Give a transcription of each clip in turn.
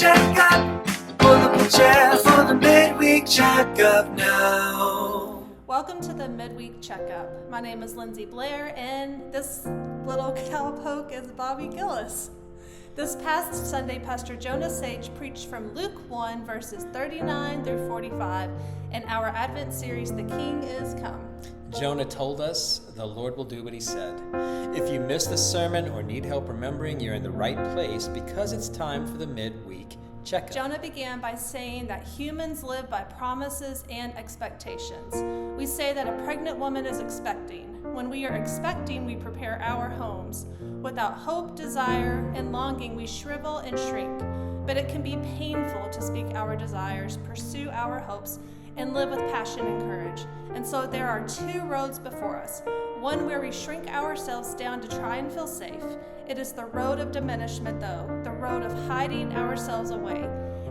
Checkup. Pull up a chair for the Midweek Checkup now. Welcome to the Midweek Checkup. My name is Lindsey Blair, and this little cowpoke is Bobby Gilles. This past Sunday, Pastor Jonah Sage preached from Luke 1, verses 39 through 45 in our Advent series, The King is Come. Jonah told us the Lord will do what he said. If you missed the sermon or need help remembering, you're in the right place because it's time for the Midweek Checkup. Jonah began by saying that humans live by promises and expectations. We say that a pregnant woman is expecting. When we are expecting, we prepare our homes. Without hope, desire, and longing, we shrivel and shrink. But it can be painful to speak our desires, pursue our hopes, and live with passion and courage. And so there are two roads before us. One where we shrink ourselves down to try and feel safe. It is the road of diminishment, though, the road of hiding ourselves away.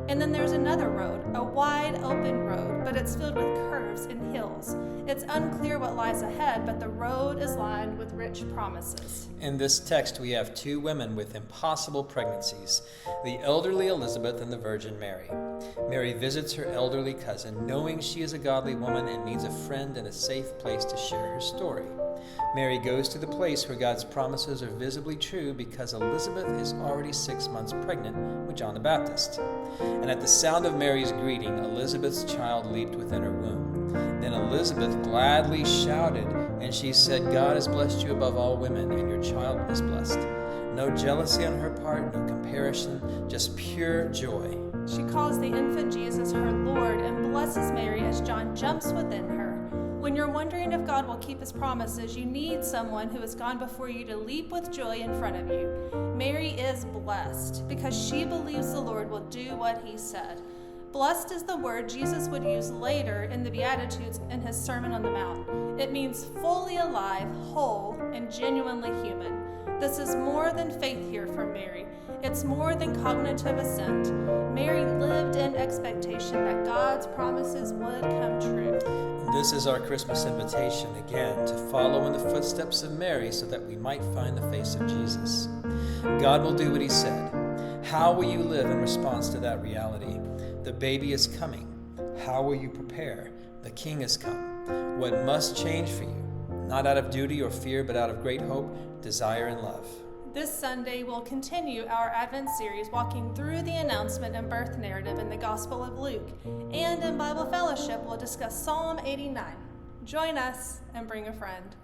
And then there's another road, a wide open road, but it's filled with curves and hills. It's unclear what lies ahead, but the road is lined with rich promises. In this text, we have two women with impossible pregnancies, the elderly Elizabeth and the Virgin Mary. Mary visits her elderly cousin, knowing she is a godly woman and needs a friend and a safe place to share her story. Mary goes to the place where God's promises are visibly true because Elizabeth is already 6 months pregnant with John the Baptist. And at the sound of Mary's greeting, Elizabeth's child leaped within her womb. Then Elizabeth gladly shouted, and she said, God has blessed you above all women, and your child is blessed. No jealousy on her part, no comparison, just pure joy. She calls the infant Jesus her Lord and blesses Mary as John jumps within her. When you're wondering if God will keep his promises, you need someone who has gone before you to leap with joy in front of you. Mary is blessed because she believes the Lord will do what he said. Blessed is the word Jesus would use later in the Beatitudes in his Sermon on the Mount. It means fully alive, whole, and genuinely human. This is more than faith here for Mary. It's more than cognitive assent. Mary lived in expectation that God's promises would come true. This is our Christmas invitation again to follow in the footsteps of Mary so that we might find the face of Jesus. God will do what he said. How will you live in response to that reality? The baby is coming. How will you prepare? The King has come. What must change for you? Not out of duty or fear, but out of great hope, desire, and love. This Sunday, we'll continue our Advent series walking through the announcement and birth narrative in the Gospel of Luke. And in Bible Fellowship, we'll discuss Psalm 89. Join us and bring a friend.